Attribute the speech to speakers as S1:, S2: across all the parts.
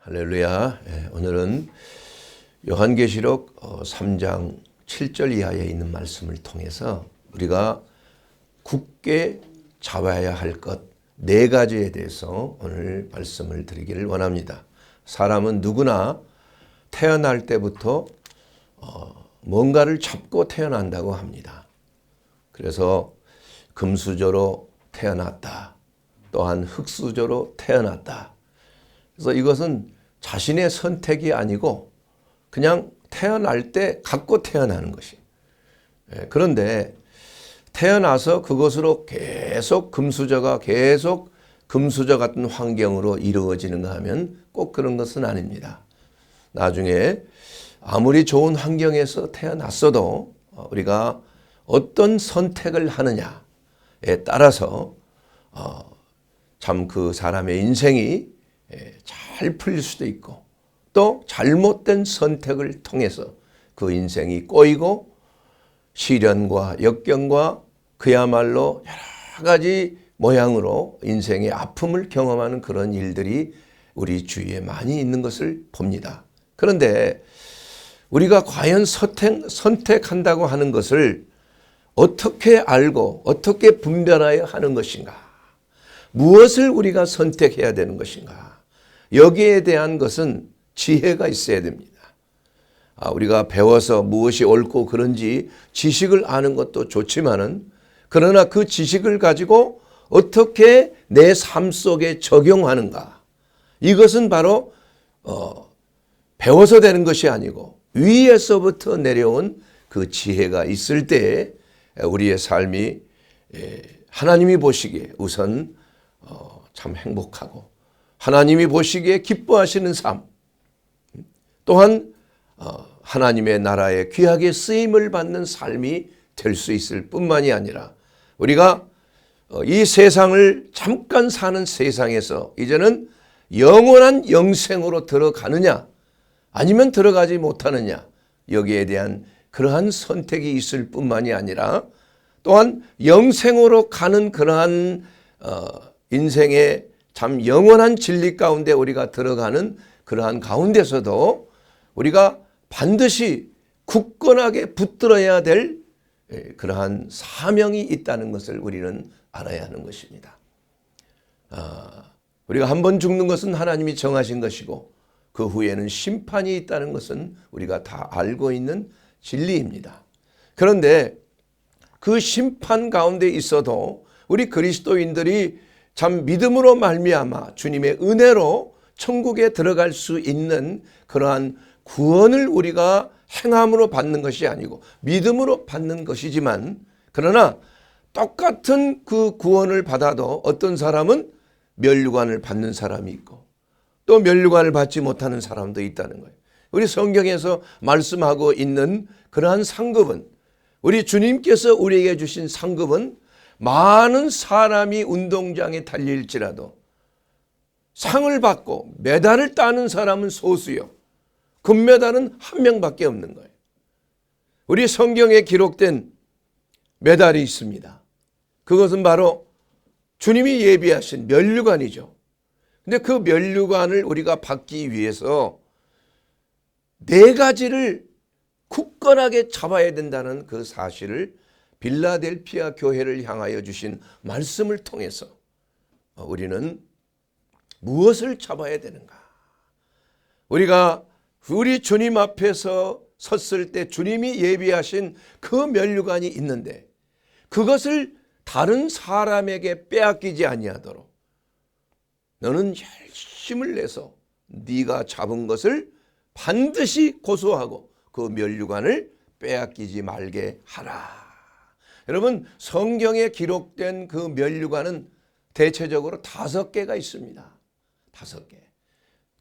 S1: 할렐루야. 오늘은 요한계시록 3장 7절 이하에 있는 말씀을 통해서 우리가 굳게 잡아야 할 것 4가지에 대해서 오늘 말씀을 드리기를 원합니다. 사람은 누구나 태어날 때부터 뭔가를 잡고 태어난다고 합니다. 그래서 금수저로 태어났다. 또한 흙수저로 태어났다. 그래서 이것은 자신의 선택이 아니고 그냥 태어날 때 갖고 태어나는 것이. 그런데 태어나서 그것으로 계속 금수저 같은 환경으로 이루어지는가 하면 꼭 그런 것은 아닙니다. 나중에 아무리 좋은 환경에서 태어났어도 우리가 어떤 선택을 하느냐에 따라서 참 그 사람의 인생이 잘 풀릴 수도 있고 또 잘못된 선택을 통해서 그 인생이 꼬이고 시련과 역경과 그야말로 여러 가지 모양으로 인생의 아픔을 경험하는 그런 일들이 우리 주위에 많이 있는 것을 봅니다. 그런데 우리가 과연 선택한다고 하는 것을 어떻게 알고 어떻게 분별하여 하는 것인가? 무엇을 우리가 선택해야 되는 것인가? 여기에 대한 것은 지혜가 있어야 됩니다. 우리가 배워서 무엇이 옳고 그른지 지식을 아는 것도 좋지만은 그러나 그 지식을 가지고 어떻게 내 삶 속에 적용하는가? 이것은 바로 배워서 되는 것이 아니고 위에서부터 내려온 그 지혜가 있을 때 우리의 삶이 하나님이 보시기에 우선 참 행복하고 하나님이 보시기에 기뻐하시는 삶, 또한 하나님의 나라에 귀하게 쓰임을 받는 삶이 될 수 있을 뿐만이 아니라 우리가 이 세상을 잠깐 사는 세상에서 이제는 영원한 영생으로 들어가느냐 아니면 들어가지 못하느냐 여기에 대한 그러한 선택이 있을 뿐만이 아니라 또한 영생으로 가는 그러한 인생의 참 영원한 진리 가운데 우리가 들어가는 그러한 가운데서도 우리가 반드시 굳건하게 붙들어야 될 그러한 사명이 있다는 것을 우리는 알아야 하는 것입니다. 우리가 한 번 죽는 것은 하나님이 정하신 것이고 그 후에는 심판이 있다는 것은 우리가 다 알고 있는 진리입니다. 그런데 그 심판 가운데 있어도 우리 그리스도인들이 참 믿음으로 말미암아 주님의 은혜로 천국에 들어갈 수 있는 그러한 구원을 우리가 행함으로 받는 것이 아니고 믿음으로 받는 것이지만 그러나 똑같은 그 구원을 받아도 어떤 사람은 면류관을 받는 사람이 있고 또 면류관을 받지 못하는 사람도 있다는 거예요. 우리 성경에서 말씀하고 있는 그러한 상급은 우리 주님께서 우리에게 주신 상급은 많은 사람이 운동장에 달릴지라도 상을 받고 메달을 따는 사람은 소수요. 금메달은 한 명밖에 없는 거예요. 우리 성경에 기록된 메달이 있습니다. 그것은 바로 주님이 예비하신 면류관이죠. 근데 그 면류관을 우리가 받기 위해서 4가지를 굳건하게 잡아야 된다는 그 사실을 빌라델피아 교회를 향하여 주신 말씀을 통해서 우리는 무엇을 잡아야 되는가? 우리가 우리 주님 앞에서 섰을 때 주님이 예비하신 그 면류관이 있는데 그것을 다른 사람에게 빼앗기지 아니하도록 너는 열심을 내서 네가 잡은 것을 반드시 고소하고 그 면류관을 빼앗기지 말게 하라. 여러분 성경에 기록된 그 면류관은 대체적으로 5개가 있습니다. 5개.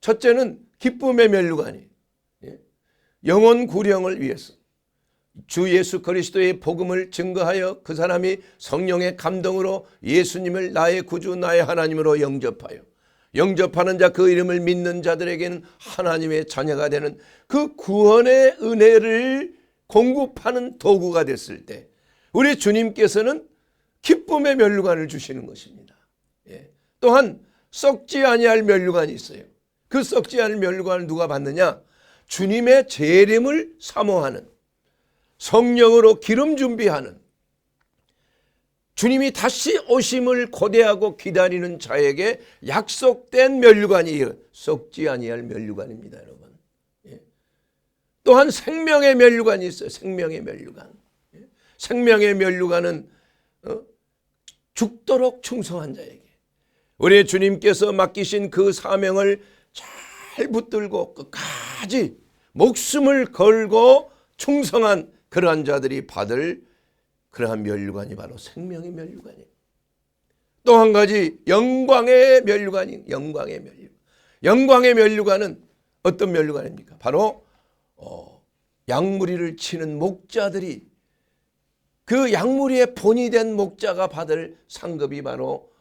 S1: 첫째는 기쁨의 면류관이 영혼 구령을 위해서 주 예수 그리스도의 복음을 증거하여 그 사람이 성령의 감동으로 예수님을 나의 구주 나의 하나님으로 영접하는 자 그 이름을 믿는 자들에게는 하나님의 자녀가 되는 그 구원의 은혜를 공급하는 도구가 됐을 때 우리 주님께서는 기쁨의 면류관을 주시는 것입니다. 또한 썩지 아니할 면류관이 있어요. 그 썩지 않을 멸류관을 누가 받느냐? 주님의 재림을 사모하는, 성령으로 기름 준비하는, 주님이 다시 오심을 고대하고 기다리는 자에게 약속된 멸류관이 썩지 아니할 멸류관입니다, 여러분. 또한 생명의 멸류관이 있어요. 생명의 멸류관. 생명의 멸류관은 죽도록 충성한 자에게, 우리 주님께서 맡기신 그 사명을 잘 붙들고 끝까지 목숨을 걸고 충성한 그러한 자들이 받을 그러한 멸류관이 바로 생명의 멸류관이에요. 또 한 가지 영광의 멸류관이, 영광의 멸류관. 영광의 멸류관은 어떤 멸류관입니까? 바로 양무리를 치는 목자들이, 그 양무리의 본이 된 목자가 받을 상급이 바로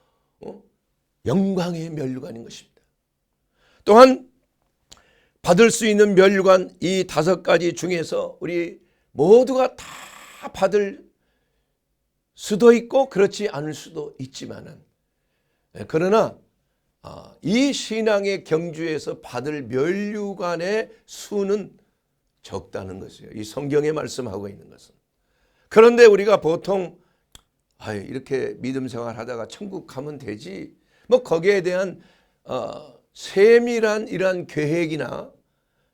S1: 영광의 멸류관인 것입니다. 또한 받을 수 있는 멸류관 이 5가지 중에서 우리 모두가 다 받을 수도 있고 그렇지 않을 수도 있지만은, 그러나 이 신앙의 경주에서 받을 멸류관의 수는 적다는 것이에요. 이 성경에 말씀하고 있는 것은. 그런데 우리가 보통 이렇게 믿음 생활하다가 천국 가면 되지, 뭐 거기에 대한 세밀한 이러한 계획이나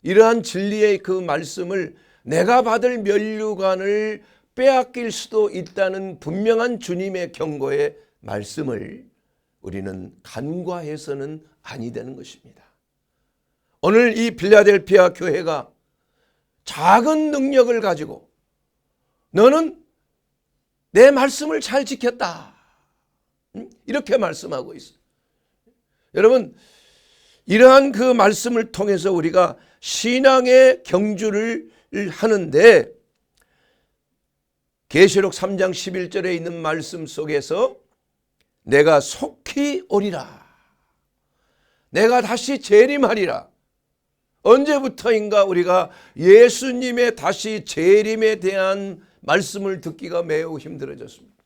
S1: 이러한 진리의 그 말씀을 내가 받을 멸류관을 빼앗길 수도 있다는 분명한 주님의 경고의 말씀을 우리는 간과해서는 아니 되는 것입니다. 오늘 이 필라델피아 교회가 작은 능력을 가지고 너는 내 말씀을 잘 지켰다, 이렇게 말씀하고 있어요. 여러분, 이러한 그 말씀을 통해서 우리가 신앙의 경주를 하는데, 계시록 3장 11절에 있는 말씀 속에서 내가 속히 오리라, 내가 다시 재림하리라. 언제부터인가 우리가 예수님의 다시 재림에 대한 말씀을 듣기가 매우 힘들어졌습니다.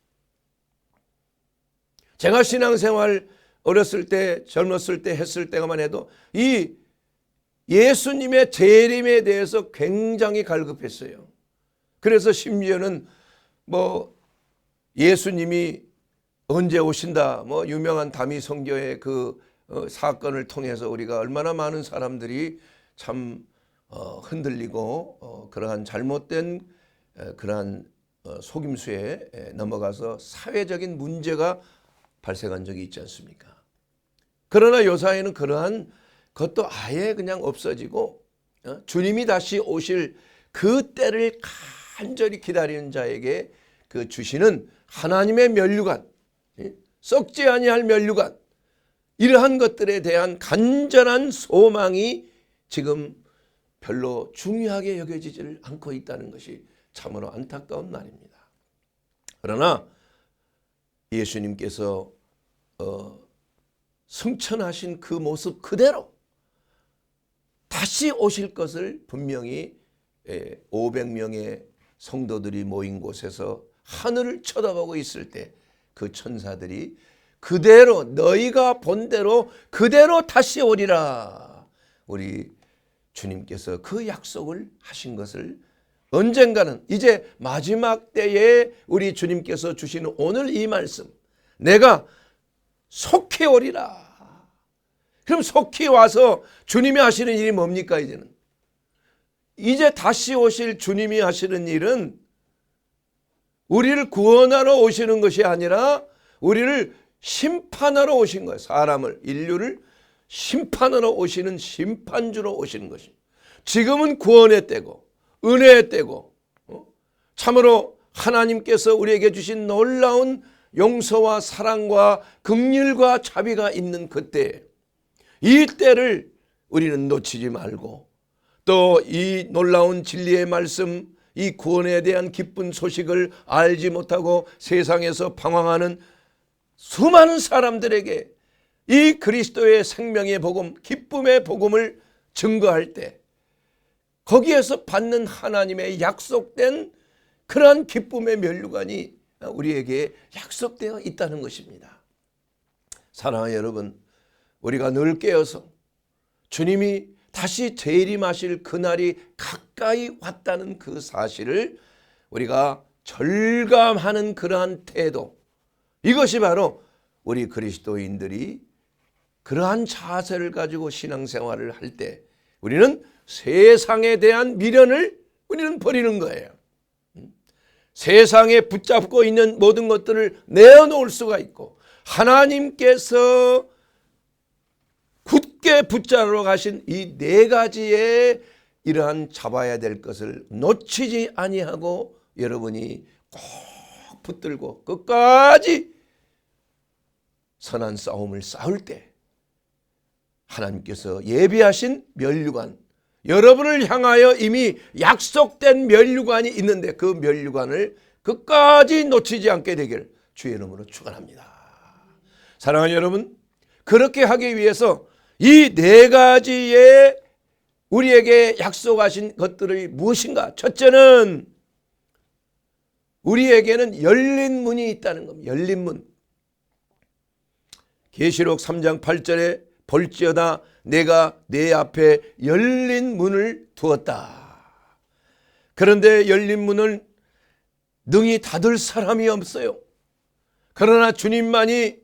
S1: 제가 신앙생활 어렸을 때, 젊었을 때 했을 때만 해도 이 예수님의 재림에 대해서 굉장히 갈급했어요. 그래서 심지어는 뭐 예수님이 언제 오신다, 뭐 유명한 다미 선교의 그 사건을 통해서 우리가 얼마나 많은 사람들이 참 흔들리고 그러한 잘못된 그러한 속임수에 넘어가서 사회적인 문제가 발생한 적이 있지 않습니까? 그러나 요사이는 그러한 것도 아예 그냥 없어지고 주님이 다시 오실 그 때를 간절히 기다리는 자에게 그 주시는 하나님의 멸류관, 썩지 아니할 멸류관, 이러한 것들에 대한 간절한 소망이 지금 별로 중요하게 여겨지지를 않고 있다는 것이 참으로 안타까운 말입니다. 그러나 예수님께서 승천하신 그 모습 그대로 다시 오실 것을 분명히 500명의 성도들이 모인 곳에서 하늘을 쳐다보고 있을 때 그 천사들이 그대로 너희가 본 대로 그대로 다시 오리라, 우리 주님께서 그 약속을 하신 것을 언젠가는, 이제 마지막 때에 우리 주님께서 주시는 오늘 이 말씀, 내가 속히 오리라. 그럼 속히 와서 주님이 하시는 일이 뭡니까? 이제 다시 오실 주님이 하시는 일은 우리를 구원하러 오시는 것이 아니라 우리를 심판하러 오신 거예요. 사람을, 인류를 심판하러 오시는 심판주로 오시는 것입니다. 지금은 구원의 때고 은혜의 때고 참으로 하나님께서 우리에게 주신 놀라운 용서와 사랑과 긍휼과 자비가 있는 그때, 이 때를 우리는 놓치지 말고 또 이 놀라운 진리의 말씀, 이 구원에 대한 기쁜 소식을 알지 못하고 세상에서 방황하는 수많은 사람들에게 이 그리스도의 생명의 복음, 기쁨의 복음을 증거할 때 거기에서 받는 하나님의 약속된 그러한 기쁨의 멸류관이 우리에게 약속되어 있다는 것입니다. 사랑하는 여러분, 우리가 늘 깨어서 주님이 다시 재림하실 그날이 가까이 왔다는 그 사실을 우리가 절감하는 그러한 태도, 이것이 바로 우리 그리스도인들이 그러한 자세를 가지고 신앙생활을 할 때 우리는 세상에 대한 미련을 우리는 버리는 거예요. 세상에 붙잡고 있는 모든 것들을 내어놓을 수가 있고 하나님께서 굳게 붙잡으러 가신 이 네 가지의 이러한 잡아야 될 것을 놓치지 아니하고 여러분이 꼭 붙들고 끝까지 선한 싸움을 싸울 때 하나님께서 예비하신 면류관, 여러분을 향하여 이미 약속된 면류관이 있는데 그 면류관을 끝까지 놓치지 않게 되길 주의 이름으로 축원합니다. 사랑하는 여러분, 그렇게 하기 위해서 이 네 가지의 우리에게 약속하신 것들이 무엇인가? 첫째는 우리에게는 열린 문이 있다는 겁니다. 열린 문. 계시록 3장 8절에 볼지어다 내가 내 앞에 열린 문을 두었다. 그런데 열린 문을 능히 닫을 사람이 없어요. 그러나 주님만이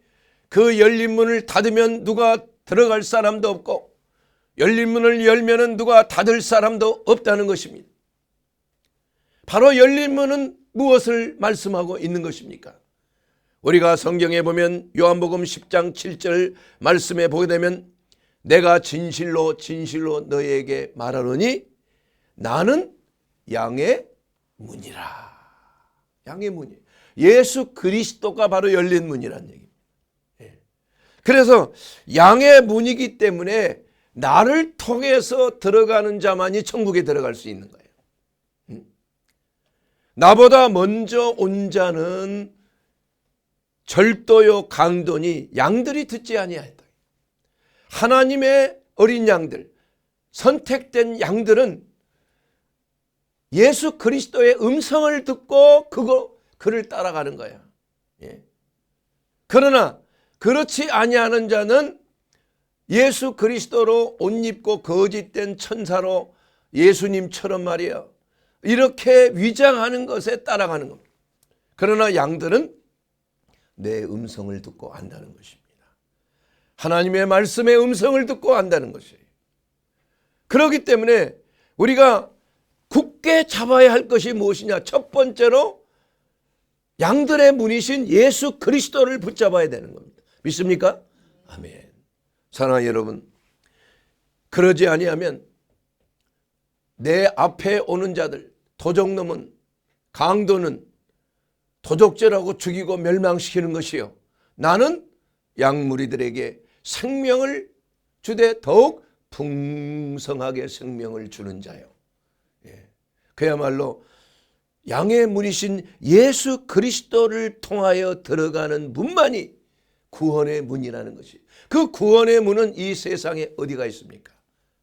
S1: 그 열린 문을 닫으면 누가 들어갈 사람도 없고 열린 문을 열면은 누가 닫을 사람도 없다는 것입니다. 바로 열린 문은 무엇을 말씀하고 있는 것입니까? 우리가 성경에 보면 요한복음 10장 7절 말씀에 보게 되면 내가 진실로 진실로 너희에게 말하노니 나는 양의 문이라. 양의 문이. 예수 그리스도가 바로 열린 문이라는 얘기입니다. 그래서 양의 문이기 때문에 나를 통해서 들어가는 자만이 천국에 들어갈 수 있는 거예요. 나보다 먼저 온 자는 절도요 강도니 양들이 듣지 아니하였다. 하나님의 어린 양들, 선택된 양들은 예수 그리스도의 음성을 듣고 그를 따라가는 거야. 그러나 그렇지 아니하는 자는 예수 그리스도로 옷 입고 거짓된 천사로 예수님처럼 말이야 이렇게 위장하는 것에 따라가는 겁니다. 그러나 양들은 내 음성을 듣고 안다는 것입니다. 하나님의 말씀의 음성을 듣고 안다는 것이에요. 그렇기 때문에 우리가 굳게 잡아야 할 것이 무엇이냐? 첫 번째로 양들의 문이신 예수 그리스도를 붙잡아야 되는 겁니다. 믿습니까? 아멘. 사랑하는 여러분, 그러지 아니하면 내 앞에 오는 자들, 도적놈은, 강도는 도적질하고 죽이고 멸망시키는 것이요 나는 양무리들에게 생명을 주되 더욱 풍성하게 생명을 주는 자요. 그야말로 양의 문이신 예수 그리스도를 통하여 들어가는 문만이 구원의 문이라는 것이. 그 구원의 문은 이 세상에 어디가 있습니까?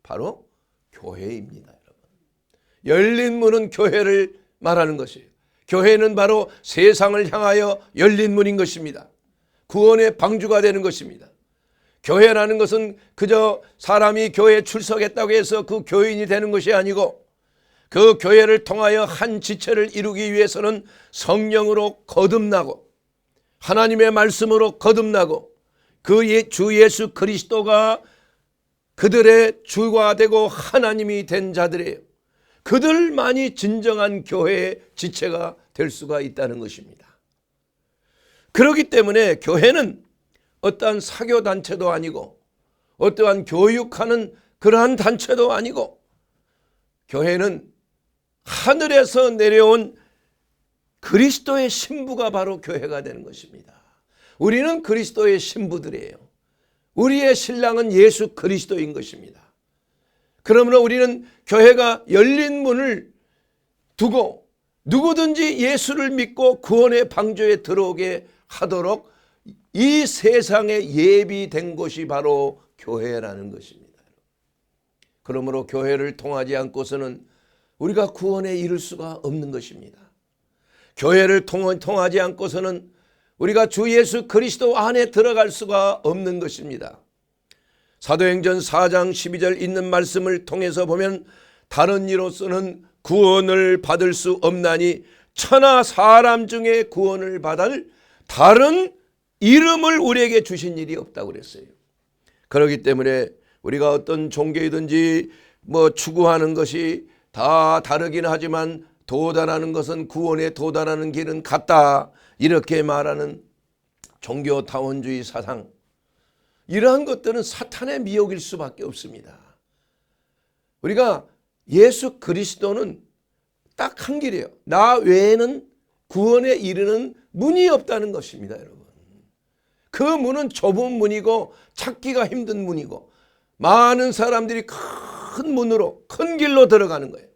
S1: 바로 교회입니다. 여러분. 열린 문은 교회를 말하는 것이에요. 교회는 바로 세상을 향하여 열린 문인 것입니다. 구원의 방주가 되는 것입니다. 교회라는 것은 그저 사람이 교회에 출석했다고 해서 그 교인이 되는 것이 아니고 그 교회를 통하여 한 지체를 이루기 위해서는 성령으로 거듭나고 하나님의 말씀으로 거듭나고 그 주 예수 그리스도가 그들의 주가 되고 하나님이 된 자들이에요. 그들만이 진정한 교회의 지체가 될 수가 있다는 것입니다. 그렇기 때문에 교회는 어떠한 사교단체도 아니고 어떠한 교육하는 그러한 단체도 아니고 교회는 하늘에서 내려온 그리스도의 신부가 바로 교회가 되는 것입니다. 우리는 그리스도의 신부들이에요. 우리의 신랑은 예수 그리스도인 것입니다. 그러므로 우리는 교회가 열린 문을 두고 누구든지 예수를 믿고 구원의 방주에 들어오게 하도록 이 세상에 예비된 곳이 바로 교회라는 것입니다. 그러므로 교회를 통하지 않고서는 우리가 구원에 이를 수가 없는 것입니다. 교회를 통하지 않고서는 우리가 주 예수 그리스도 안에 들어갈 수가 없는 것입니다. 사도행전 4장 12절 있는 말씀을 통해서 보면 다른 이로서는 구원을 받을 수 없나니 천하 사람 중에 구원을 받을 다른 이름을 우리에게 주신 일이 없다고 그랬어요. 그렇기 때문에 우리가 어떤 종교이든지 추구하는 것이 다 다르긴 하지만 도달하는 것은 구원에 도달하는 길은 같다, 이렇게 말하는 종교타원주의 사상, 이러한 것들은 사탄의 미혹일 수밖에 없습니다. 우리가 예수 그리스도는 딱 한 길이에요. 나 외에는 구원에 이르는 문이 없다는 것입니다, 여러분. 그 문은 좁은 문이고 찾기가 힘든 문이고 많은 사람들이 큰 문으로, 큰 길로 들어가는 거예요.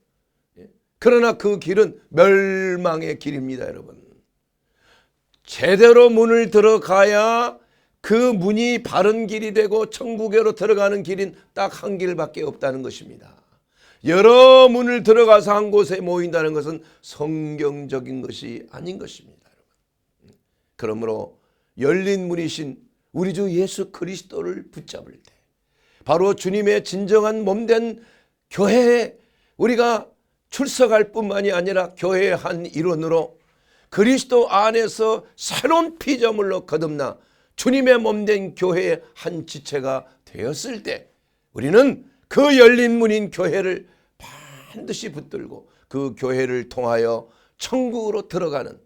S1: 그러나 그 길은 멸망의 길입니다, 여러분. 제대로 문을 들어가야 그 문이 바른 길이 되고 천국으로 들어가는 길인 딱 한 길밖에 없다는 것입니다. 여러 문을 들어가서 한 곳에 모인다는 것은 성경적인 것이 아닌 것입니다, 여러분. 그러므로 열린 문이신 우리 주 예수 그리스도를 붙잡을 때 바로 주님의 진정한 몸된 교회에 우리가 출석할 뿐만이 아니라 교회의 한 일원으로 그리스도 안에서 새로운 피조물로 거듭나 주님의 몸된 교회의 한 지체가 되었을 때 우리는 그 열린 문인 교회를 반드시 붙들고 그 교회를 통하여 천국으로 들어가는,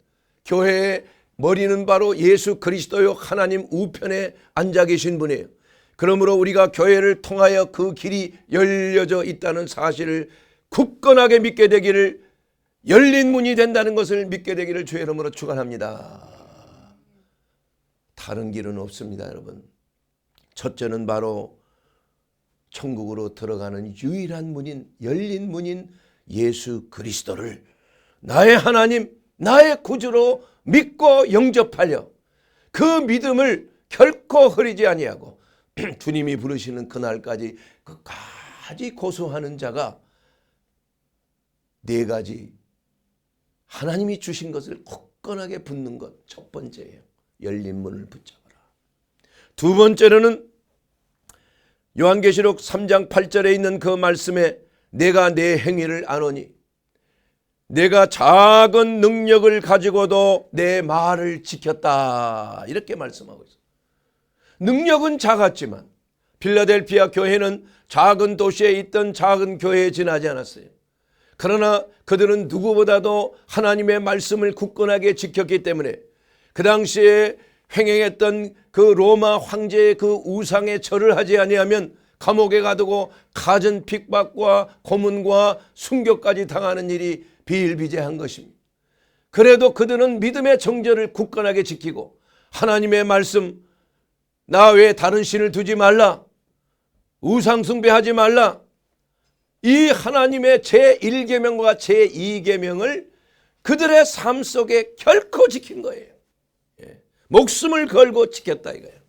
S1: 교회의 머리는 바로 예수 그리스도요 하나님 우편에 앉아 계신 분이에요. 그러므로 우리가 교회를 통하여 그 길이 열려져 있다는 사실을 굳건하게 믿게 되기를, 열린 문이 된다는 것을 믿게 되기를 주의 이름으로 축원합니다. 다른 길은 없습니다, 여러분. 첫째는 바로 천국으로 들어가는 유일한 문인, 열린 문인 예수 그리스도를 나의 하나님, 나의 구주로 믿고 영접하려 그 믿음을 결코 흐리지 아니하고 주님이 부르시는 그날까지 끝까지 고수하는 자가 네 가지 하나님이 주신 것을 굳건하게 붙는 것, 첫 번째예요. 열린 문을 붙잡아라. 두 번째로는 요한계시록 3장 8절에 있는 그 말씀에 내가 내 행위를 아노니 내가 작은 능력을 가지고도 내 말을 지켰다, 이렇게 말씀하고 있어요. 능력은 작았지만 필라델피아 교회는 작은 도시에 있던 작은 교회에 지나지 않았어요. 그러나 그들은 누구보다도 하나님의 말씀을 굳건하게 지켰기 때문에 그 당시에 횡행했던 그 로마 황제의 그 우상에 절을 하지 아니하면 감옥에 가두고 갖은 핍박과 고문과 순교까지 당하는 일이 비일비재한 것입니다. 그래도 그들은 믿음의 정절을 굳건하게 지키고 하나님의 말씀, 나 외에 다른 신을 두지 말라, 우상 숭배하지 말라, 이 하나님의 제1계명과 제2계명을 그들의 삶 속에 결코 지킨 거예요. 목숨을 걸고 지켰다 이거예요.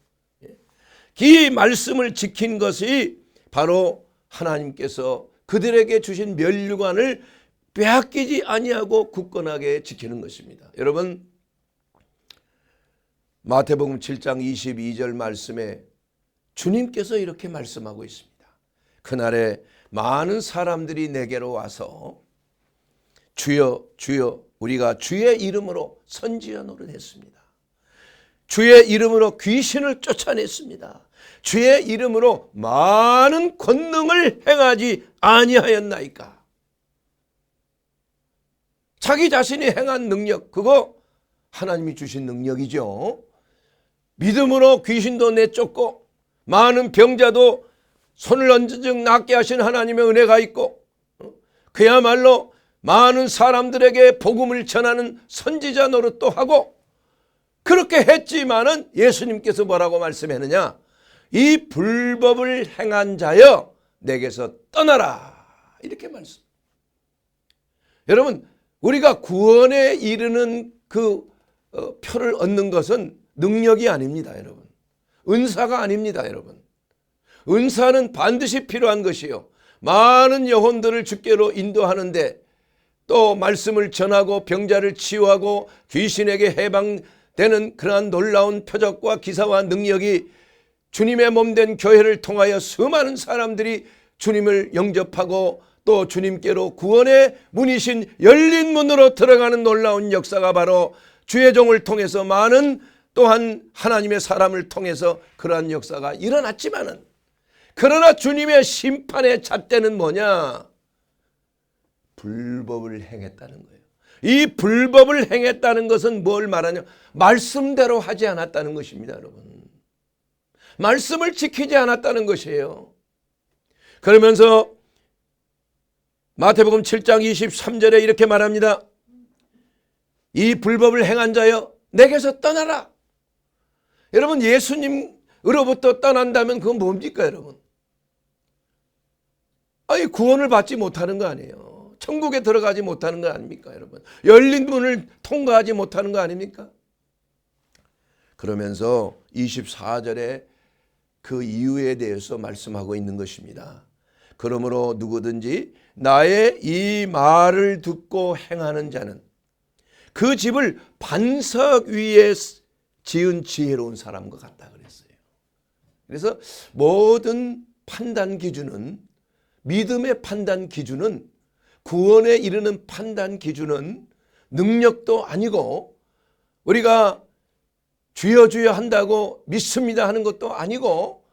S1: 이 말씀을 지킨 것이 바로 하나님께서 그들에게 주신 면류관을 빼앗기지 아니하고 굳건하게 지키는 것입니다. 여러분, 마태복음 7장 22절 말씀에 주님께서 이렇게 말씀하고 있습니다. 그날에 많은 사람들이 내게로 와서 주여 주여 우리가 주의 이름으로 선지자 노릇했습니다. 주의 이름으로 귀신을 쫓아냈습니다. 주의 이름으로 많은 권능을 행하지 아니하였나이까. 자기 자신이 행한 능력, 그거 하나님이 주신 능력이죠. 믿음으로 귀신도 내쫓고 많은 병자도 손을 얹은 즉 낫게 하신 하나님의 은혜가 있고, 그야말로 많은 사람들에게 복음을 전하는 선지자 노릇도 하고, 그렇게 했지만은 예수님께서 뭐라고 말씀했느냐? 이 불법을 행한 자여 내게서 떠나라, 이렇게 말씀. 여러분, 우리가 구원에 이르는 그 표를 얻는 것은 능력이 아닙니다, 여러분. 은사가 아닙니다, 여러분. 은사는 반드시 필요한 것이요, 많은 영혼들을 주께로 인도하는데 또 말씀을 전하고 병자를 치유하고 귀신에게 해방되는 그러한 놀라운 표적과 기사와 능력이 주님의 몸된 교회를 통하여 수많은 사람들이 주님을 영접하고 또 주님께로 구원의 문이신 열린 문으로 들어가는 놀라운 역사가 바로 주의 종을 통해서 많은 또한 하나님의 사람을 통해서 그러한 역사가 일어났지만은, 그러나 주님의 심판의 잣대는 뭐냐? 불법을 행했다는 거예요. 이 불법을 행했다는 것은 뭘 말하냐? 말씀대로 하지 않았다는 것입니다, 여러분. 말씀을 지키지 않았다는 것이에요. 그러면서 마태복음 7장 23절에 이렇게 말합니다. 이 불법을 행한 자여 내게서 떠나라. 여러분, 예수님으로부터 떠난다면 그건 뭡니까, 여러분? 아니, 구원을 받지 못하는 거 아니에요. 천국에 들어가지 못하는 거 아닙니까, 여러분? 열린 문을 통과하지 못하는 거 아닙니까? 그러면서 24절에 그 이유에 대해서 말씀하고 있는 것입니다. 그러므로 누구든지 나의 이 말을 듣고 행하는 자는 그 집을 반석 위에 지은 지혜로운 사람과 같다 그랬어요. 그래서 모든 판단 기준은, 믿음의 판단 기준은, 구원에 이르는 판단 기준은 능력도 아니고, 우리가 주여 주여 한다고 믿습니다 하는 것도 아니고,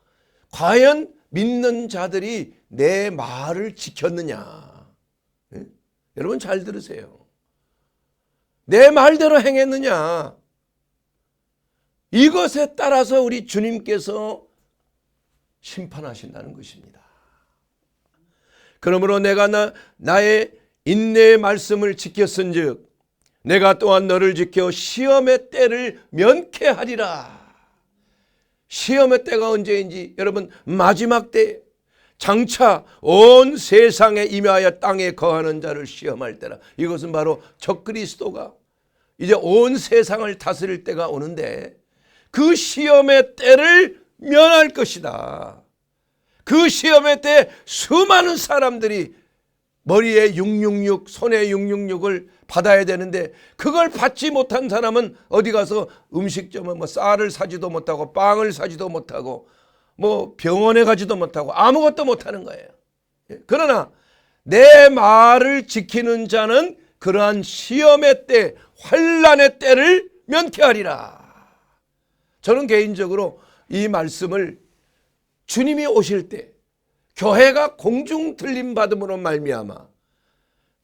S1: 과연 믿는 자들이 내 말을 지켰느냐. 네? 여러분 잘 들으세요. 내 말대로 행했느냐. 이것에 따라서 우리 주님께서 심판하신다는 것입니다. 그러므로 내가 나의 인내의 말씀을 지켰은즉 내가 또한 너를 지켜 시험의 때를 면케하리라. 시험의 때가 언제인지 여러분, 마지막 때, 장차 온 세상에 임하여 땅에 거하는 자를 시험할 때라. 이것은 바로 적그리스도가 이제 온 세상을 다스릴 때가 오는데, 그 시험의 때를 면할 것이다. 그 시험의 때 수많은 사람들이 머리에 666, 손에 666을 받아야 되는데, 그걸 받지 못한 사람은 어디 가서 음식점에 쌀을 사지도 못하고 빵을 사지도 못하고 병원에 가지도 못하고 아무것도 못하는 거예요. 그러나 내 말을 지키는 자는 그러한 시험의 때, 환난의 때를 면케하리라. 저는 개인적으로 이 말씀을 주님이 오실 때, 교회가 공중 들림받음으로 말미암아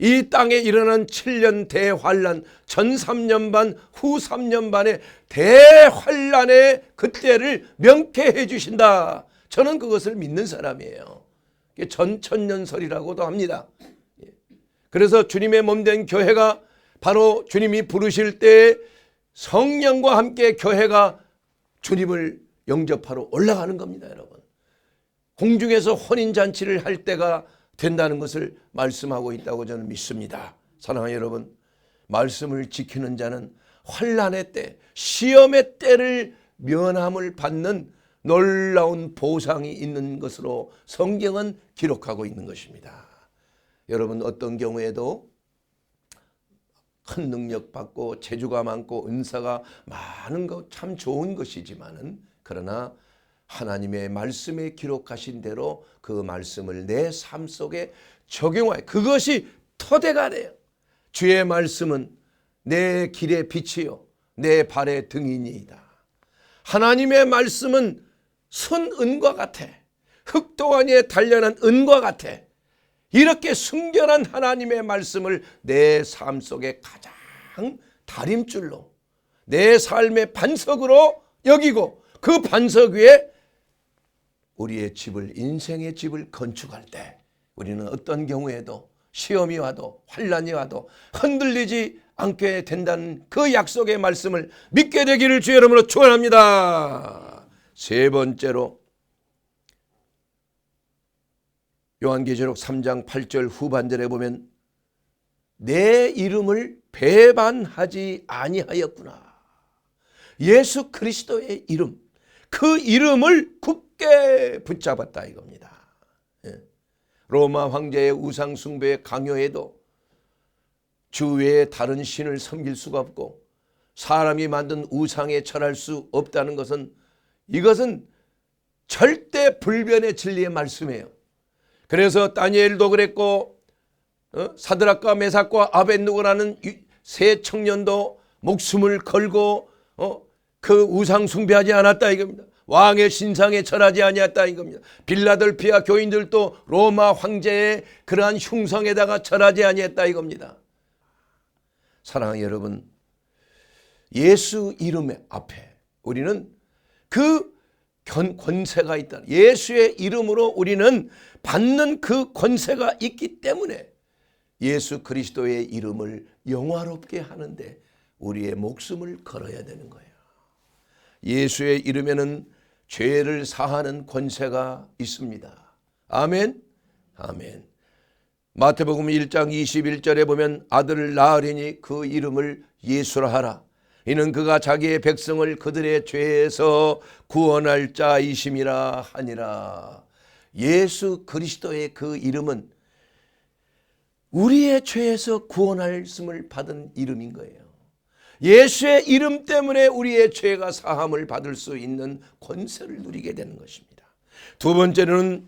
S1: 이 땅에 일어난 7년 대환란, 전 3년 반, 후 3년 반의 대환란의 그때를 명쾌해 주신다. 저는 그것을 믿는 사람이에요. 전천년설이라고도 합니다. 그래서 주님의 몸된 교회가 바로 주님이 부르실 때 성령과 함께 교회가 주님을 영접하러 올라가는 겁니다, 여러분. 공중에서 혼인잔치를 할 때가 된다는 것을 말씀하고 있다고 저는 믿습니다. 사랑하는 여러분, 말씀을 지키는 자는 환난의 때, 시험의 때를 면함을 받는 놀라운 보상이 있는 것으로 성경은 기록하고 있는 것입니다. 여러분, 어떤 경우에도 큰 능력 받고 재주가 많고 은사가 많은 것 참 좋은 것이지만은, 그러나 하나님의 말씀에 기록하신 대로 그 말씀을 내 삶 속에 적용하여, 그것이 토대가 돼요. 주의 말씀은 내 길의 빛이요 내 발의 등이니이다. 하나님의 말씀은 순은과 같아. 흑도가니에 단련한 은과 같아. 이렇게 순결한 하나님의 말씀을 내 삶 속에 가장 다림줄로, 내 삶의 반석으로 여기고, 그 반석 위에 우리의 집을, 인생의 집을 건축할 때 우리는 어떤 경우에도, 시험이 와도 환난이 와도 흔들리지 않게 된다는 그 약속의 말씀을 믿게 되기를 주의 이름으로 축원합니다. 세 번째로, 요한계시록 3장 8절 후반절에 보면 내 이름을 배반하지 아니하였구나. 예수 그리스도의 이름, 그 이름을 굳게 붙잡았다 이겁니다. 로마 황제의 우상 숭배에 강요해도 주 외에 다른 신을 섬길 수가 없고, 사람이 만든 우상에 절할 수 없다는 것은, 이것은 절대 불변의 진리의 말씀이에요. 그래서 다니엘도 그랬고 사드락과 메삭과 아벳느고라는 세 청년도 목숨을 걸고 그 우상 숭배하지 않았다 이겁니다. 왕의 신상에 절하지 아니했다 이겁니다. 빌라델피아 교인들도 로마 황제의 그러한 흉성에다가 절하지 아니했다 이겁니다. 사랑하는 여러분, 예수 이름 앞에 우리는 그 권세가 있다. 예수의 이름으로 우리는 받는 그 권세가 있기 때문에 예수 그리스도의 이름을 영화롭게 하는데 우리의 목숨을 걸어야 되는 거예요. 예수의 이름에는 죄를 사하는 권세가 있습니다. 아멘. 아멘. 마태복음 1장 21절에 보면 아들을 낳으리니 그 이름을 예수라 하라. 이는 그가 자기의 백성을 그들의 죄에서 구원할 자이심이라 하니라. 예수 그리스도의 그 이름은 우리의 죄에서 구원할씀을 받은 이름인 거예요. 예수의 이름 때문에 우리의 죄가 사함을 받을 수 있는 권세를 누리게 되는 것입니다. 두 번째는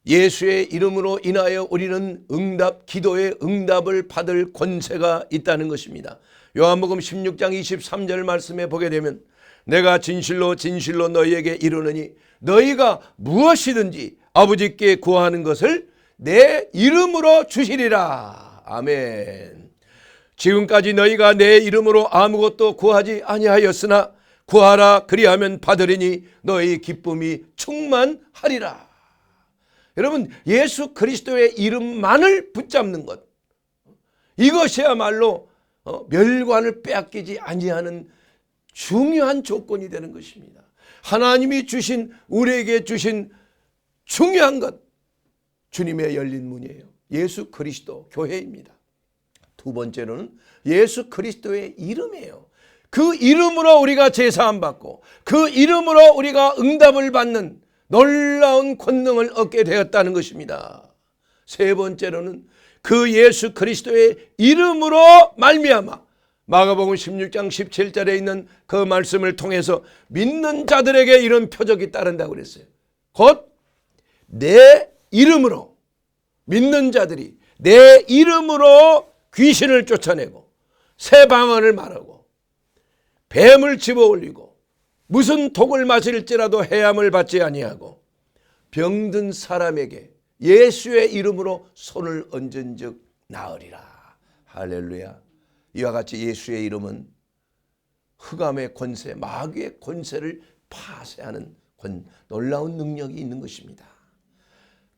S1: 예수의 이름으로 인하여 우리는 기도의 응답을 받을 권세가 있다는 것입니다. 요한복음 16장 23절 말씀에 보게 되면 내가 진실로 진실로 너희에게 이르노니 너희가 무엇이든지 아버지께 구하는 것을 내 이름으로 주시리라. 아멘. 지금까지 너희가 내 이름으로 아무것도 구하지 아니하였으나 구하라 그리하면 받으리니 너희 기쁨이 충만하리라. 여러분, 예수 그리스도의 이름만을 붙잡는 것, 이것이야말로 멸관을 빼앗기지 아니하는 중요한 조건이 되는 것입니다. 하나님이 주신, 우리에게 주신 중요한 것, 주님의 열린 문이에요. 예수 그리스도 교회입니다. 두 번째로는 예수 그리스도의 이름이에요. 그 이름으로 우리가 제사함 받고 그 이름으로 우리가 응답을 받는 놀라운 권능을 얻게 되었다는 것입니다. 세 번째로는 그 예수 그리스도의 이름으로 말미암아 마가복음 16장 17절에 있는 그 말씀을 통해서 믿는 자들에게 이런 표적이 따른다고 그랬어요. 곧 내 이름으로 믿는 자들이 내 이름으로 귀신을 쫓아내고 새 방언을 말하고 뱀을 집어올리고 무슨 독을 마실지라도 해함을 받지 아니하고 병든 사람에게 예수의 이름으로 손을 얹은 즉 나으리라. 할렐루야. 이와 같이 예수의 이름은 흑암의 권세, 마귀의 권세를 파쇄하는 놀라운 능력이 있는 것입니다.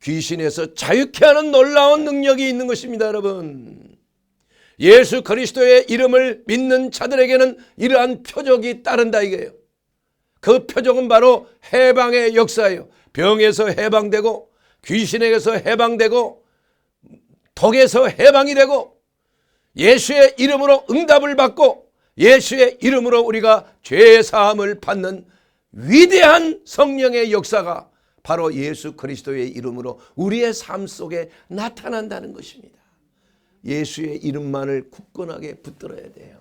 S1: 귀신에서 자유케 하는 놀라운 능력이 있는 것입니다. 여러분, 예수 그리스도의 이름을 믿는 자들에게는 이러한 표적이 따른다 이거예요. 그 표적은 바로 해방의 역사예요. 병에서 해방되고 귀신에게서 해방되고 독에서 해방이 되고 예수의 이름으로 응답을 받고 예수의 이름으로 우리가 죄 사함을 받는 위대한 성령의 역사가 바로 예수 그리스도의 이름으로 우리의 삶 속에 나타난다는 것입니다. 예수의 이름만을 굳건하게 붙들어야 돼요.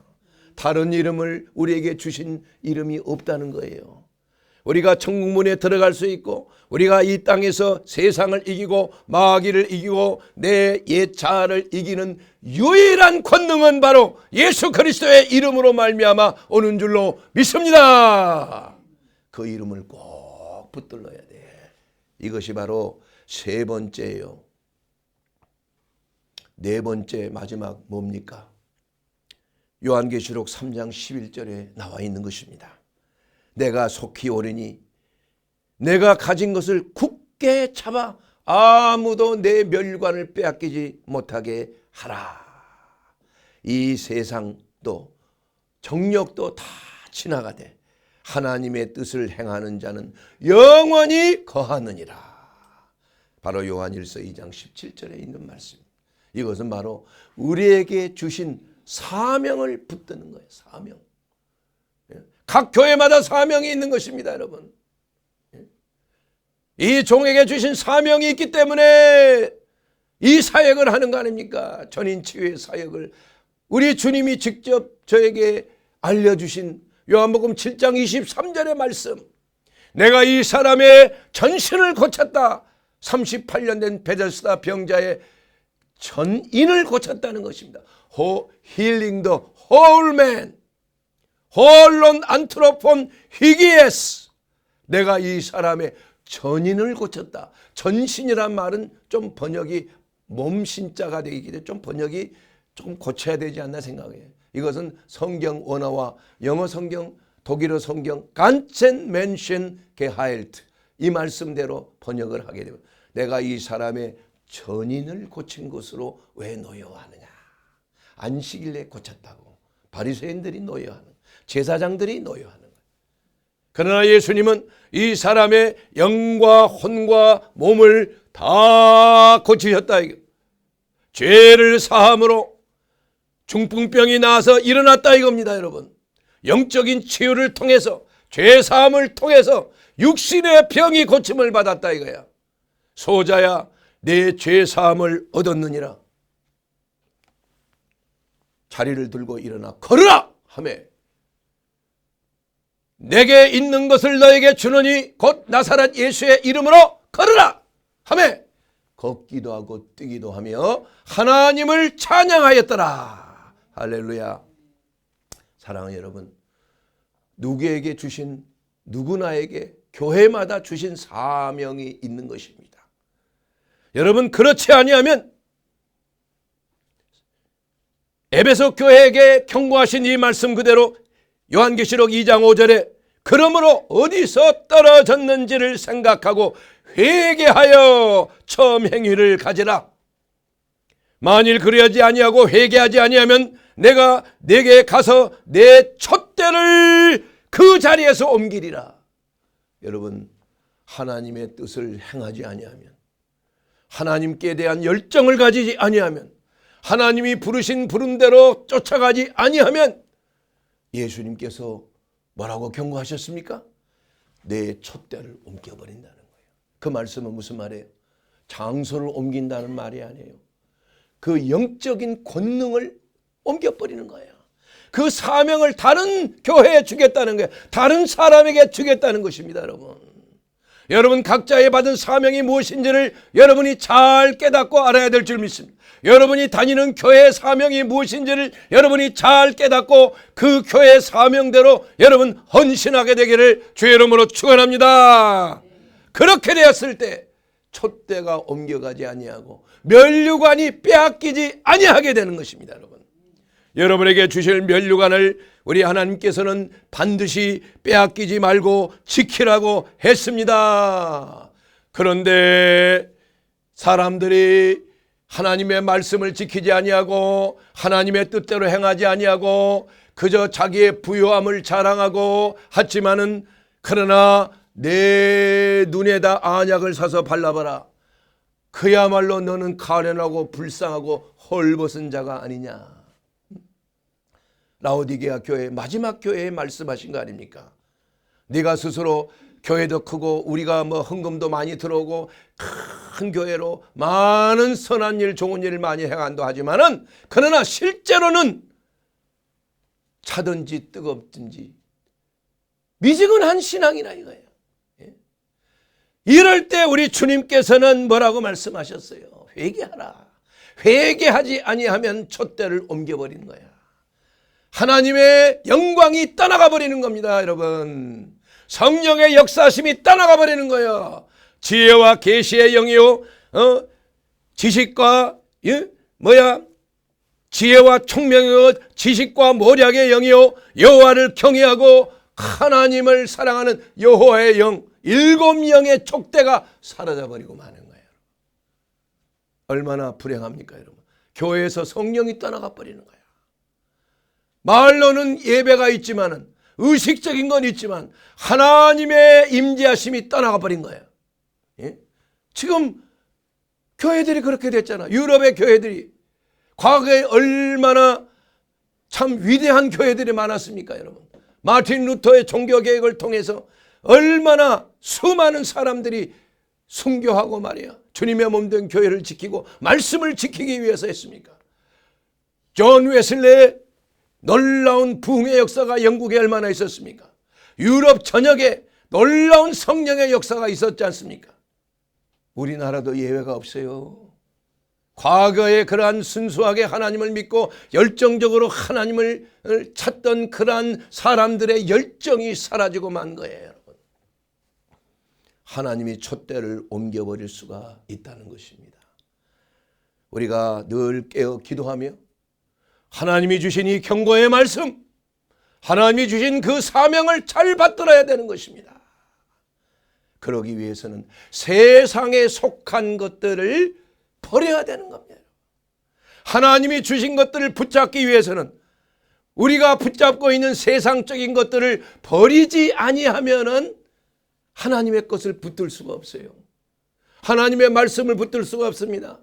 S1: 다른 이름을 우리에게 주신 이름이 없다는 거예요. 우리가 천국문에 들어갈 수 있고 우리가 이 땅에서 세상을 이기고 마귀를 이기고 내 옛 자아를 이기는 유일한 권능은 바로 예수 그리스도의 이름으로 말미암아 오는 줄로 믿습니다. 그 이름을 꼭 붙들어야 돼. 이것이 바로 세 번째예요. 네 번째 마지막 뭡니까? 요한계시록 3장 11절에 나와 있는 것입니다. 내가 속히 오리니 내가 가진 것을 굳게 잡아 아무도 내 멸관을 빼앗기지 못하게 하라. 이 세상도 정력도 다 지나가되 하나님의 뜻을 행하는 자는 영원히 거하느니라. 바로 요한일서 2장 17절에 있는 말씀. 이것은 바로 우리에게 주신 사명을 붙드는 거예요. 사명. 각 교회마다 사명이 있는 것입니다, 여러분. 이 종에게 주신 사명이 있기 때문에 이 사역을 하는 거 아닙니까? 전인치유의 사역을 우리 주님이 직접 저에게 알려주신 요한복음 7장 23절의 말씀. 내가 이 사람의 전신을 고쳤다. 38년 된 베데스다 병자의 전인을 고쳤다는 것입니다. Healing the whole man. 홀론 안트로폰 히기에스. 내가 이 사람의 전인을 고쳤다. 전신이란 말은 좀 번역이 몸신자가 되기 때문에 좀 번역이 조금 고쳐야 되지 않나 생각해요. 이것은 성경 원어와 영어 성경, 독일어 성경 간첸 멘션 게하일트 이 말씀대로 번역을 하게 되면 내가 이 사람의 전인을 고친 것으로 왜 노여워하느냐. 안식일에 고쳤다고 바리새인들이 노여워하는, 제사장들이 노여워하는 거예요. 그러나 예수님은 이 사람의 영과 혼과 몸을 다 고치셨다. 죄를 사함으로 중풍병이 나서 일어났다 이겁니다. 여러분, 영적인 치유를 통해서, 죄 사함을 통해서 육신의 병이 고침을 받았다 이거야. 소자야, 내 죄 사함을 얻었느니라. 자리를 들고 일어나 걸으라 하매 내게 있는 것을 너에게 주노니 곧 나사렛 예수의 이름으로 걸으라 하매 걷기도 하고 뛰기도 하며 하나님을 찬양하였더라. 할렐루야. 사랑하는 여러분, 누구에게 주신, 누구나에게 교회마다 주신 사명이 있는 것입니다. 여러분, 그렇지 아니하면 에베소 교회에게 경고하신 이 말씀 그대로 요한계시록 2장 5절에 그러므로 어디서 떨어졌는지를 생각하고 회개하여 처음 행위를 가지라. 만일 그러하지 아니하고 회개하지 아니하면 내가 네게 가서 내 촛대를 그 자리에서 옮기리라. 여러분, 하나님의 뜻을 행하지 아니하면, 하나님께 대한 열정을 가지지 아니하면, 하나님이 부르신 부름대로 쫓아가지 아니하면 예수님께서 뭐라고 경고하셨습니까? 내 촛대를 옮겨버린다는 거예요. 그 말씀은 무슨 말이에요? 장소를 옮긴다는 말이 아니에요. 그 영적인 권능을 옮겨버리는 거예요. 그 사명을 다른 교회에 주겠다는 거예요. 다른 사람에게 주겠다는 것입니다. 여러분 각자의 받은 사명이 무엇인지를 여러분이 잘 깨닫고 알아야 될 줄 믿습니다. 여러분이 다니는 교회의 사명이 무엇인지를 여러분이 잘 깨닫고 그 교회의 사명대로 여러분 헌신하게 되기를 주의 이름으로 축원합니다. 그렇게 되었을 때 촛대가 옮겨가지 아니하고 면류관이 빼앗기지 아니하게 되는 것입니다. 여러분에게 주실 면류관을 우리 하나님께서는 반드시 빼앗기지 말고 지키라고 했습니다. 그런데 사람들이 하나님의 말씀을 지키지 아니하고 하나님의 뜻대로 행하지 아니하고 그저 자기의 부요함을 자랑하고 하지만은 그러나 내 눈에다 안약을 사서 발라봐라. 그야말로 너는 가련하고 불쌍하고 헐벗은 자가 아니냐. 라오디게아 교회, 마지막 교회에 말씀하신 거 아닙니까? 네가 스스로 교회도 크고 우리가 뭐 헌금도 많이 들어오고 큰 교회로 많은 선한 일, 좋은 일을 많이 행한다 하지만은 그러나 실제로는 차든지 뜨겁든지 미지근한 신앙이라 이거예요. 이럴 때 우리 주님께서는 뭐라고 말씀하셨어요? 회개하라. 회개하지 아니하면 촛대를 옮겨버리는 거야. 하나님의 영광이 떠나가 버리는 겁니다. 여러분, 성령의 역사심이 떠나가 버리는 거예요. 지혜와 계시의 영이요, 지식과 지혜와 총명이요, 지식과 모략의 영이요, 여호와를 경외하고 하나님을 사랑하는 여호와의 영, 7영의 촉대가 사라져 버리고 마는 거예요. 얼마나 불행합니까, 여러분? 교회에서 성령이 떠나가 버리는 거예요. 말로는 예배가 있지만은, 의식적인 건 있지만 하나님의 임재하심이 떠나가 버린 거예요. 예? 지금 교회들이 그렇게 됐잖아. 유럽의 교회들이 과거에 얼마나 참 위대한 교회들이 많았습니까, 여러분? 마틴 루터의 종교개혁을 통해서 얼마나 수많은 사람들이 순교하고 말이야, 주님의 몸된 교회를 지키고 말씀을 지키기 위해서 했습니까? 존 웨슬레의 놀라운 부흥의 역사가 영국에 얼마나 있었습니까? 유럽 전역에 놀라운 성령의 역사가 있었지 않습니까? 우리나라도 예외가 없어요. 과거에 그러한 순수하게 하나님을 믿고 열정적으로 하나님을 찾던 그러한 사람들의 열정이 사라지고 만 거예요, 여러분. 하나님이 촛대를 옮겨버릴 수가 있다는 것입니다. 우리가 늘 깨어 기도하며 하나님이 주신 이 경고의 말씀, 하나님이 주신 그 사명을 잘 받들어야 되는 것입니다. 그러기 위해서는 세상에 속한 것들을 버려야 되는 겁니다. 하나님이 주신 것들을 붙잡기 위해서는 우리가 붙잡고 있는 세상적인 것들을 버리지 아니하면은 하나님의 것을 붙들 수가 없어요. 하나님의 말씀을 붙들 수가 없습니다.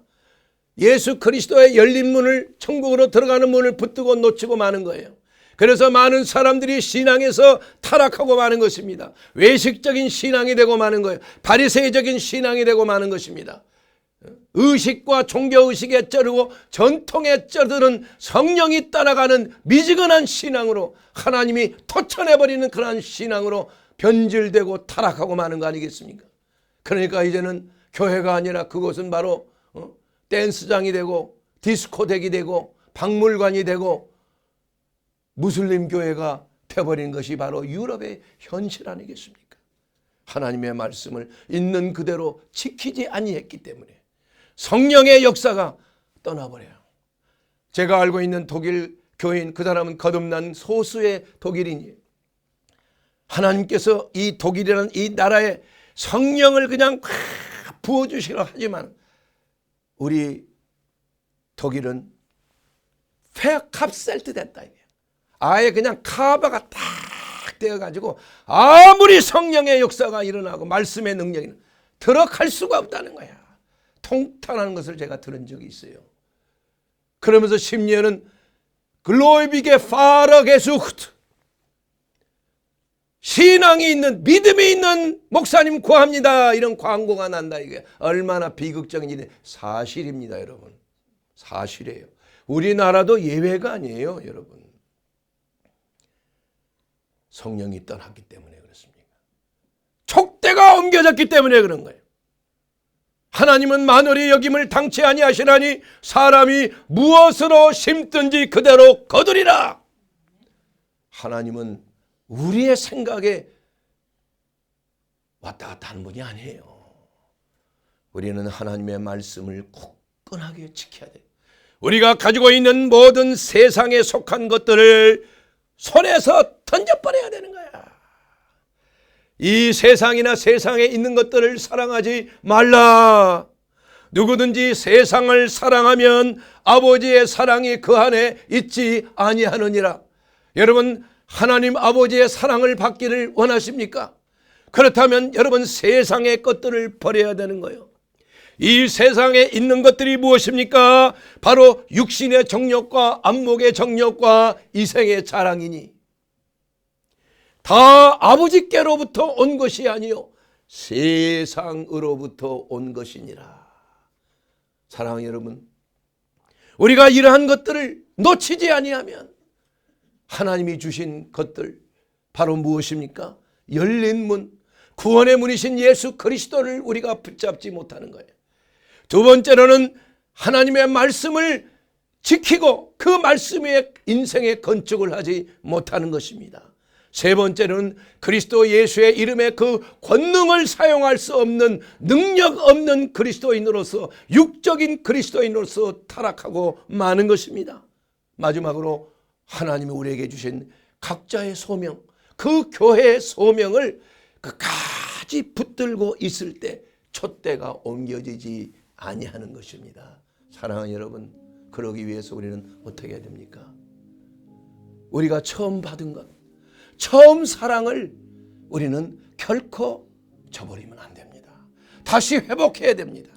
S1: 예수 그리스도의 열린 문을, 천국으로 들어가는 문을 붙들고 놓치고 마는 거예요. 그래서 많은 사람들이 신앙에서 타락하고 마는 것입니다. 외식적인 신앙이 되고 마는 거예요. 바리새적인 신앙이 되고 마는 것입니다. 의식과 종교의식에 쩌르고 전통에 쩌드는 성령이 따라가는 미지근한 신앙으로 하나님이 토쳐내버리는 그러한 신앙으로 변질되고 타락하고 마는 거 아니겠습니까? 그러니까 이제는 교회가 아니라 그곳은 바로 댄스장이 되고 디스코덱이 되고 박물관이 되고 무슬림 교회가 되어버린 것이 바로 유럽의 현실 아니겠습니까? 하나님의 말씀을 있는 그대로 지키지 아니했기 때문에 성령의 역사가 떠나버려요. 제가 알고 있는 독일 교인, 그 사람은 거듭난 소수의 독일인이에요. 하나님께서 이 독일이라는 이 나라에 성령을 그냥 부어주시려 하지만 우리 독일은 폐캅셀트 됐다 이게. 아예 그냥 카바가 딱 되어가지고 아무리 성령의 역사가 일어나고 말씀의 능력이 들어갈 수가 없다는 거야. 통탄하는 것을 제가 들은 적이 있어요. 그러면서 심지어는 글로이비게 파러게수흐트, 신앙이 있는, 믿음이 있는 목사님 구합니다, 이런 광고가 난다. 이게 얼마나 비극적인 일이 사실입니다, 여러분. 사실이에요. 우리나라도 예외가 아니에요, 여러분. 성령이 떠났기 때문에 그렇습니다. 촉대가 옮겨졌기 때문에 그런 거예요. 하나님은 만월의 여김을 당치 아니하시나니 사람이 무엇으로 심든지 그대로 거두리라. 하나님은 우리의 생각에 왔다 갔다 하는 분이 아니에요. 우리는 하나님의 말씀을 굳건하게 지켜야 돼요. 우리가 가지고 있는 모든 세상에 속한 것들을 손에서 던져버려야 되는 거야. 이 세상이나 세상에 있는 것들을 사랑하지 말라. 누구든지 세상을 사랑하면 아버지의 사랑이 그 안에 있지 아니하느니라. 여러분, 하나님 아버지의 사랑을 받기를 원하십니까? 그렇다면 여러분, 세상의 것들을 버려야 되는 거예요. 이 세상에 있는 것들이 무엇입니까? 바로 육신의 정욕과 안목의 정욕과 이생의 자랑이니 다 아버지께로부터 온 것이 아니요 세상으로부터 온 것이니라. 사랑하는 여러분, 우리가 이러한 것들을 놓치지 아니하면 하나님이 주신 것들 바로 무엇입니까? 열린 문, 구원의 문이신 예수 그리스도를 우리가 붙잡지 못하는 거예요. 두 번째로는 하나님의 말씀을 지키고 그 말씀 위에 인생의 건축을 하지 못하는 것입니다. 세 번째는 그리스도 예수의 이름에 그 권능을 사용할 수 없는, 능력 없는 그리스도인으로서, 육적인 그리스도인으로서 타락하고 마는 것입니다. 마지막으로 하나님이 우리에게 주신 각자의 소명, 그 교회의 소명을 끝까지 붙들고 있을 때 촛대가 옮겨지지 아니하는 것입니다. 사랑하는 여러분, 그러기 위해서 우리는 어떻게 해야 됩니까? 우리가 처음 받은 것, 처음 사랑을 우리는 결코 저버리면 안 됩니다. 다시 회복해야 됩니다.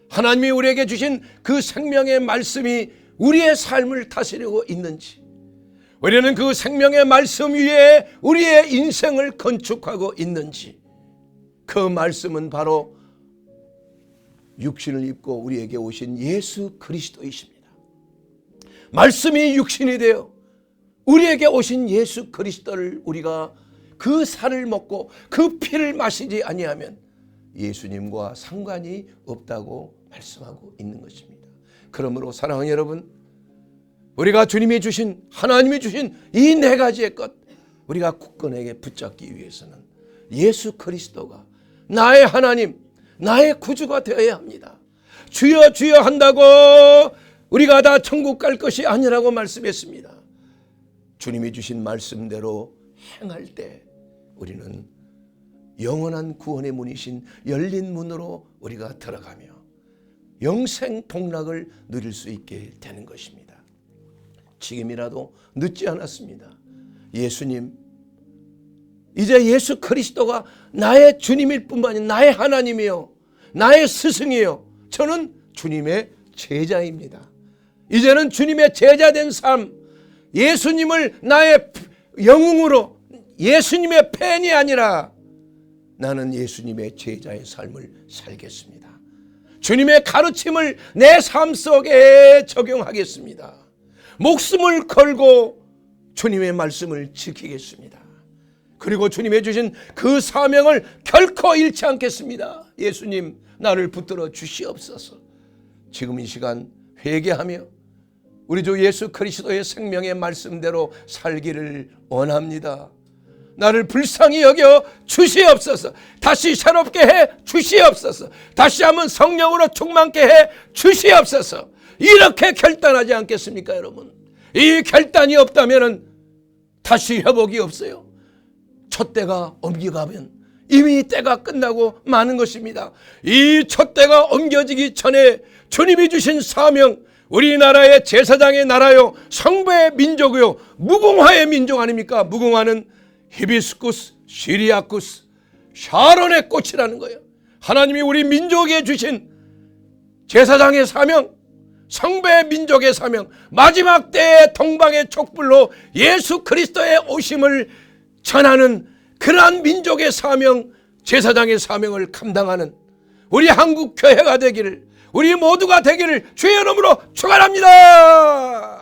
S1: 하나님이 우리에게 주신 그 생명의 말씀이 우리의 삶을 다스리고 있는지, 우리는 그 생명의 말씀 위에 우리의 인생을 건축하고 있는지, 그 말씀은 바로 육신을 입고 우리에게 오신 예수 그리스도이십니다. 말씀이 육신이 되어 우리에게 오신 예수 그리스도를 우리가 그 살을 먹고 그 피를 마시지 아니하면 예수님과 상관이 없다고 말씀하고 있는 것입니다. 그러므로 사랑하는 여러분, 우리가 주님이 주신, 하나님이 주신 이 네 가지의 것, 우리가 굳건하게 붙잡기 위해서는 예수 그리스도가 나의 하나님, 나의 구주가 되어야 합니다. 주여 주여 한다고 우리가 다 천국 갈 것이 아니라고 말씀했습니다. 주님이 주신 말씀대로 행할 때 우리는 영원한 구원의 문이신 열린 문으로 우리가 들어가며 영생 복락을 누릴 수 있게 되는 것입니다. 지금이라도 늦지 않았습니다. 예수님, 이제 예수 그리스도가 나의 주님일 뿐만 아니라 나의 하나님이요, 나의 스승이요, 저는 주님의 제자입니다. 이제는 주님의 제자된 삶, 예수님을 나의 영웅으로, 예수님의 팬이 아니라 나는 예수님의 제자의 삶을 살겠습니다. 주님의 가르침을 내 삶 속에 적용하겠습니다. 목숨을 걸고 주님의 말씀을 지키겠습니다. 그리고 주님의 주신 그 사명을 결코 잃지 않겠습니다. 예수님, 나를 붙들어 주시옵소서. 지금 이 시간 회개하며 우리 주 예수 그리스도의 생명의 말씀대로 살기를 원합니다. 나를 불쌍히 여겨 주시옵소서. 다시 새롭게 해 주시옵소서. 다시 한번 성령으로 충만케 해 주시옵소서. 이렇게 결단하지 않겠습니까, 여러분? 이 결단이 없다면 다시 회복이 없어요. 첫 때가 옮겨가면 이미 때가 끝나고 마는 것입니다. 이 첫 때가 옮겨지기 전에 주님이 주신 사명, 우리나라의 제사장의 나라요, 성부의 민족이요, 무궁화의 민족 아닙니까? 무궁화는 히비스쿠스, 시리아쿠스, 샤론의 꽃이라는 거예요. 하나님이 우리 민족에 주신 제사장의 사명, 성부의 민족의 사명, 마지막 때의 동방의 촛불로 예수 그리스도의 오심을 전하는 그러한 민족의 사명, 제사장의 사명을 감당하는 우리 한국 교회가 되기를, 우리 모두가 되기를 주의 이름으로 축원합니다.